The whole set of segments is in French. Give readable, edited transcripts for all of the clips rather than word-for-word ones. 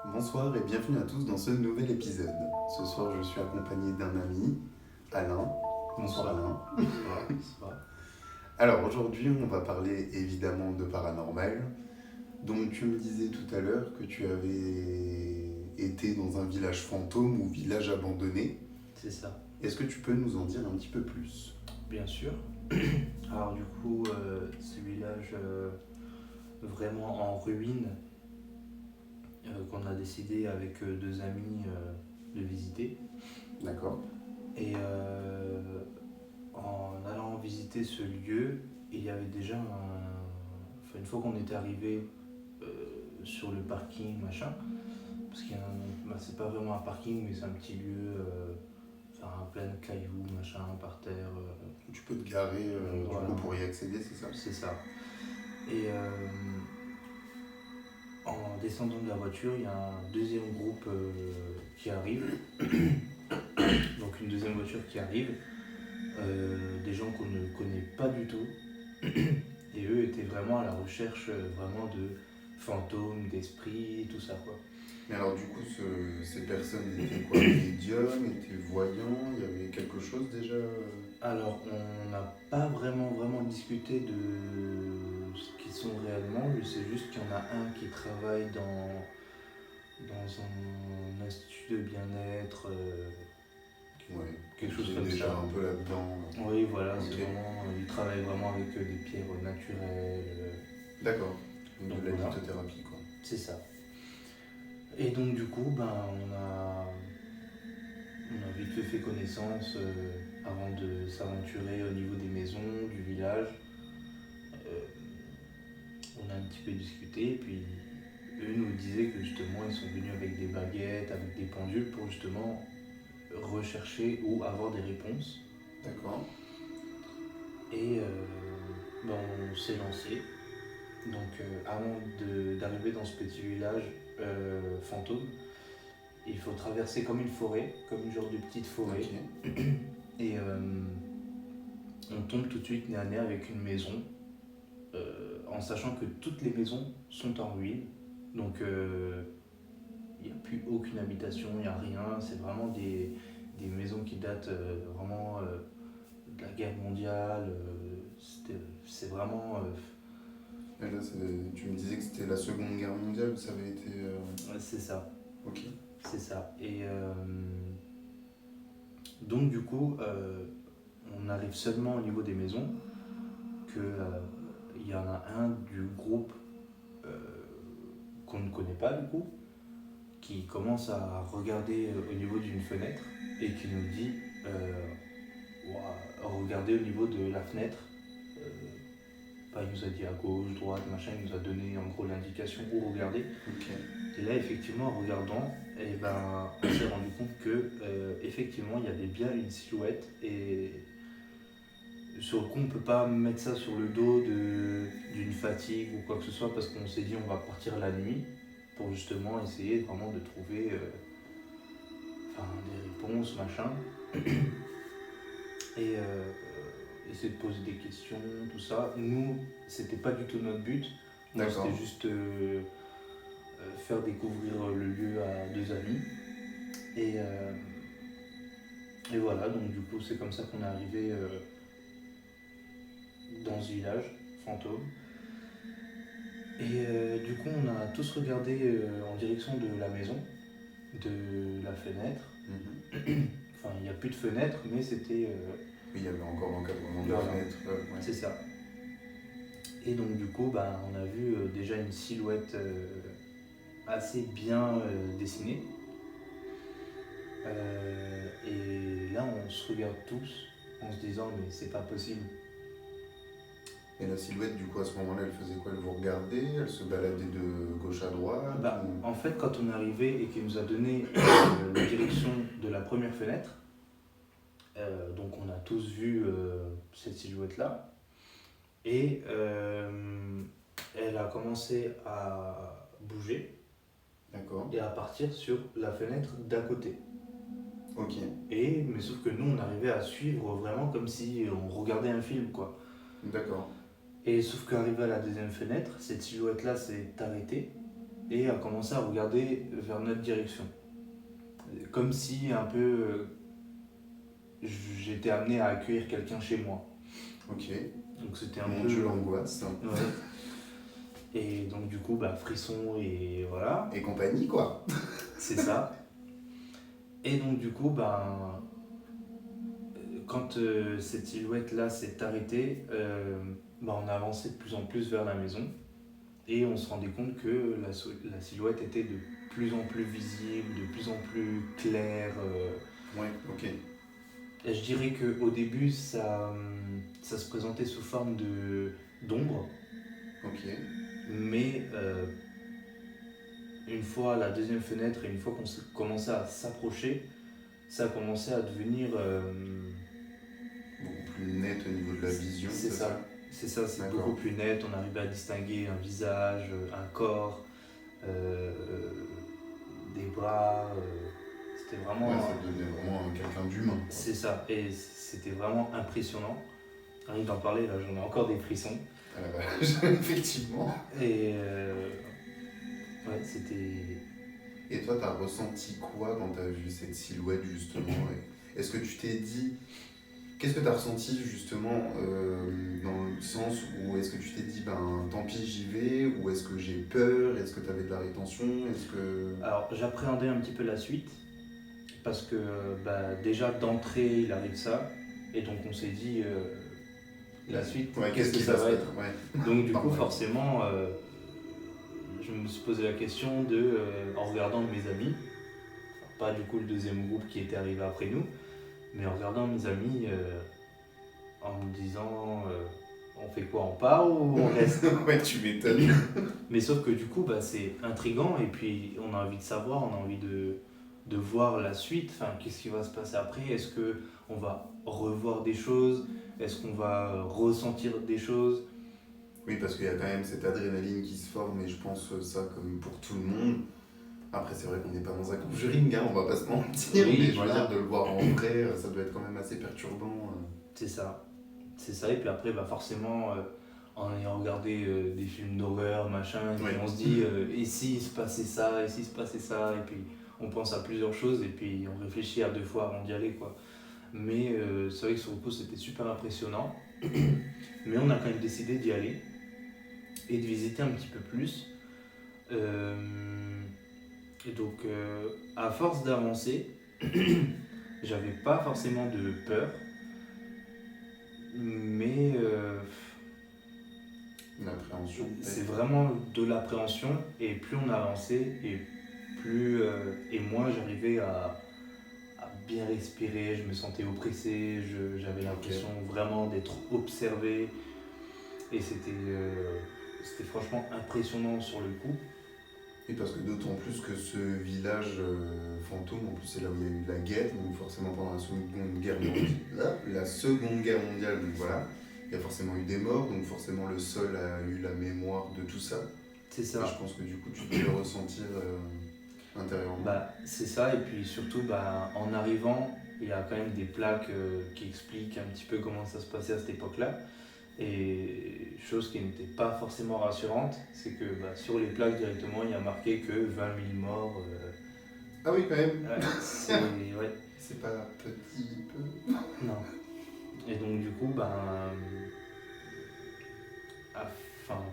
Bonsoir et bienvenue à tous dans ce nouvel épisode. Ce soir, je suis accompagné d'un ami, Alain. Bonsoir Alain. Bonsoir, bonsoir. Alors aujourd'hui, on va parler évidemment de paranormal. Donc tu me disais tout à l'heure que tu avais été dans un village fantôme ou village abandonné. C'est ça, Est-ce que tu peux nous en dire un petit peu plus? bien sûr. Alors du coup, ce village vraiment en ruine qu'on a décidé avec deux amis de visiter. D'accord. Et en allant visiter ce lieu, il y avait déjà enfin, une fois qu'on était arrivé sur le parking, machin, parce qu'il y a c'est pas vraiment un parking, mais c'est un petit lieu, enfin, plein de cailloux, machin, par terre. Tu peux te garer Voilà. du coup pour y accéder, c'est ça? C'est ça. Et en descendant de la voiture, il y a un deuxième groupe qui arrive. Donc une deuxième voiture qui arrive. Des gens qu'on ne connaît pas du tout. Et eux étaient vraiment à la recherche vraiment de fantômes, d'esprits, tout ça quoi. Mais alors du coup, ces personnes étaient quoi? Médiums, étaient voyants? Il y avait quelque chose déjà? Alors on n'a pas vraiment discuté de ce qu'ils sont réellement. Je sais juste qu'il y en a un qui travaille dans un institut de bien-être, Ouais, quelque chose qui est comme déjà ça. un peu là-dedans. Oui, voilà, Ok. c'est vraiment, il travaille vraiment avec des pierres naturelles. D'accord. Donc Donc de la voilà, lithothérapie, quoi. c'est ça. Et donc du coup, ben, on a vite fait connaissance avant de s'aventurer au niveau des maisons, du village. Euh, on a un petit peu discuté, puis eux nous disaient que justement ils sont venus avec des baguettes, avec des pendules pour justement rechercher ou avoir des réponses. D'accord. Et ben, on s'est lancé. Donc avant d'arriver dans ce petit village fantôme, il faut traverser comme une forêt, comme une genre de petite forêt. Ok. Et on tombe tout de suite nez à nez avec une maison, en sachant que toutes les maisons sont en ruine. Donc il n'y a plus aucune habitation, il n'y a rien. C'est vraiment des maisons qui datent vraiment de la guerre mondiale. C'est vraiment... Et là, tu me disais que c'était la Seconde Guerre mondiale, ça avait été. ouais, c'est ça. Ok. C'est ça. Et donc du coup, on arrive seulement au niveau des maisons, que il y en a un du groupe euh, qu'on ne connaît pas du coup, qui commence à regarder au niveau d'une fenêtre et qui nous dit regardez au niveau de la fenêtre. Euh, il nous a dit à gauche, droite, machin, il nous a donné en gros l'indication où regarder. Ok. Et là, effectivement, en regardant, eh ben, on s'est rendu compte que effectivement, il y avait bien une silhouette. Et sur le coup, on ne peut pas mettre ça sur le dos d'une fatigue ou quoi que ce soit, parce qu'on s'est dit on va partir la nuit pour justement essayer vraiment de trouver des réponses, machin. Et essayer de poser des questions, tout ça. Nous, c'était pas du tout notre but. Nous, D'accord. c'était juste faire découvrir le lieu à deux amis. Et, et voilà, donc du coup, c'est comme ça qu'on est arrivé dans ce village fantôme. Et du coup, on a tous regardé en direction de la maison, de la fenêtre. Mhm. Enfin, il n'y a plus de fenêtre, mais c'était. Oui, il y avait encore l'encadrement de la Voilà. fenêtre. Ouais. C'est ça. Et donc, du coup, bah, on a vu déjà une silhouette assez bien dessinée. Et là, on se regarde tous en se disant, mais c'est pas possible. Et la silhouette, du coup, à ce moment-là, elle faisait quoi? Elle vous regardait? Elle se baladait de gauche à droite? Bah, ou- en fait, quand on est arrivé et qu'il nous a donné la direction de la première fenêtre, donc on a tous vu cette silhouette-là. Et elle a commencé à bouger D'accord. et à partir sur la fenêtre d'à côté. Ok. Mais sauf que nous, on arrivait à suivre vraiment comme si on regardait un film, quoi. D'accord. Et sauf qu'arrivé à la deuxième fenêtre, cette silhouette-là s'est arrêtée. et a commencé à regarder vers notre direction. Comme si un peu j'étais amené à accueillir quelqu'un chez moi. Ok. Donc c'était un Mon peu... Dieu, l'angoisse. Ouais. Et donc du coup, frisson et voilà, Et compagnie, quoi. c'est ça. Et donc du coup, quand cette silhouette-là s'est arrêtée, on a avancé de plus en plus vers la maison et on se rendait compte que la silhouette était de plus en plus visible, de plus en plus claire. Ouais, ok. Et je dirais qu'au début, ça se présentait sous forme d'ombre, Ok. mais une fois à la deuxième fenêtre et une fois qu'on commençait à s'approcher, ça a commencé à devenir... Beaucoup plus net au niveau de la vision, c'est ça. C'est ça, c'est D'accord. beaucoup plus net. On arrivait à distinguer un visage, un corps, euh, des bras. C'était vraiment. Ouais, ça devenait vraiment quelqu'un d'humain, quoi. C'est ça. Et c'était vraiment impressionnant. Rien que d'en parler, là, j'en ai encore des frissons. À la vache, effectivement. Et ouais, c'était. Et toi, t'as ressenti quoi quand t'as vu cette silhouette, justement? Et est-ce que tu t'es dit... Qu'est-ce que t'as ressenti, justement, dans le sens où est-ce que tu t'es dit, ben, tant pis, j'y vais? Ou est-ce que j'ai peur? Est-ce que t'avais de la rétention? Est-ce que... Alors, j'appréhendais un petit peu la suite. Parce que déjà d'entrée, il arrive ça. Et donc, on s'est dit, la suite, Ouais, qu'est-ce que qui ça va se être? Ouais. Donc, du coup, Pardon. forcément, je me suis posé la question en regardant mes amis, pas du coup le deuxième groupe qui était arrivé après nous, mais en regardant mes amis, en me disant on fait quoi, on part ou on reste? Ouais, tu m'étonnes. Mais sauf que du coup, c'est intriguant et puis on a envie de savoir, on a envie de voir la suite, enfin, qu'est-ce qui va se passer après? Est-ce qu'on va revoir des choses? Est-ce qu'on va ressentir des choses? Oui, parce qu'il y a quand même cette adrénaline qui se forme, et je pense ça comme pour tout le monde. Après, c'est vrai qu'on n'est pas dans un conjuring, hein, on va pas se mentir, Oui, mais je veux voilà. dire, de le voir en vrai, ça doit être quand même assez perturbant. C'est ça. C'est ça, et puis après, forcément, en ayant regardé des films d'horreur, machin, et puis Oui. on se dit, et s'il se passait ça, et s'il se passait ça, et puis on pense à plusieurs choses, et puis on réfléchit à deux fois avant d'y aller, quoi. Mais c'est vrai que sur le coup, c'était super impressionnant. Mais on a quand même décidé d'y aller, et de visiter un petit peu plus. Et donc, à force d'avancer, j'avais pas forcément de peur, mais Une appréhension, c'est peut-être. vraiment de l'appréhension et plus on avançait et plus et moins j'arrivais à bien respirer, je me sentais oppressé, j'avais l'impression vraiment d'être observé et c'était franchement impressionnant sur le coup. Et parce que d'autant plus que ce village fantôme, en plus c'est là où il y a eu la guerre, donc forcément pendant la Seconde Guerre mondiale, la Seconde Guerre mondiale, donc voilà, il y a forcément eu des morts, donc forcément le sol a eu la mémoire de tout ça. C'est Et ça. je pense que du coup tu peux le ressentir intérieurement. C'est ça et puis surtout en arrivant il y a quand même des plaques qui expliquent un petit peu comment ça se passait à cette époque-là. Et chose qui n'était pas forcément rassurante, c'est que sur les plaques directement, il y a marqué que 20 000 morts. Ah oui, quand même. Ouais. C'est pas petit peu. Non. Et donc du coup,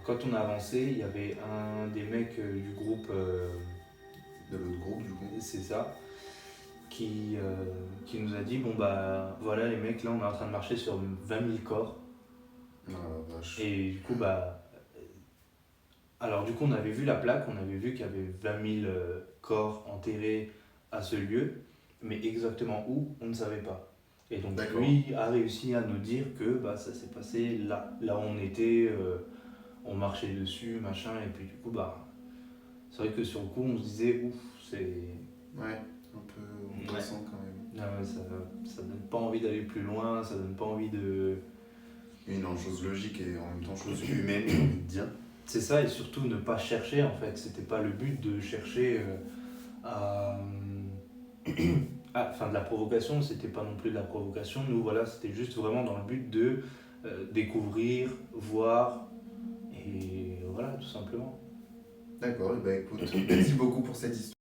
quand on a avancé, il y avait un des mecs du groupe, De l'autre groupe, du coup. c'est ça, qui nous a dit, bon voilà les mecs, là on est en train de marcher sur 20 000 corps. Ah la vache. Et du coup, alors du coup, on avait vu la plaque, on avait vu qu'il y avait 20 000 corps enterrés à ce lieu, mais exactement où, on ne savait pas. Et donc D'accord. lui a réussi à nous dire que ça s'est passé là où on était, on marchait dessus, machin, et puis du coup, c'est vrai que sur le coup, on se disait, ouf, c'est... Ouais, un peu angoissant quand même. Ah ouais, ça donne pas envie d'aller plus loin, ça donne pas envie de... Une chose logique et en même temps chose humaine, j'ai envie de dire. C'est ça, et surtout ne pas chercher en fait. C'était pas le but de chercher à. Enfin, de la provocation, c'était pas non plus de la provocation. Nous, voilà, c'était juste vraiment dans le but de découvrir, voir, et voilà, tout simplement. D'accord, et bah écoute, merci beaucoup pour cette histoire.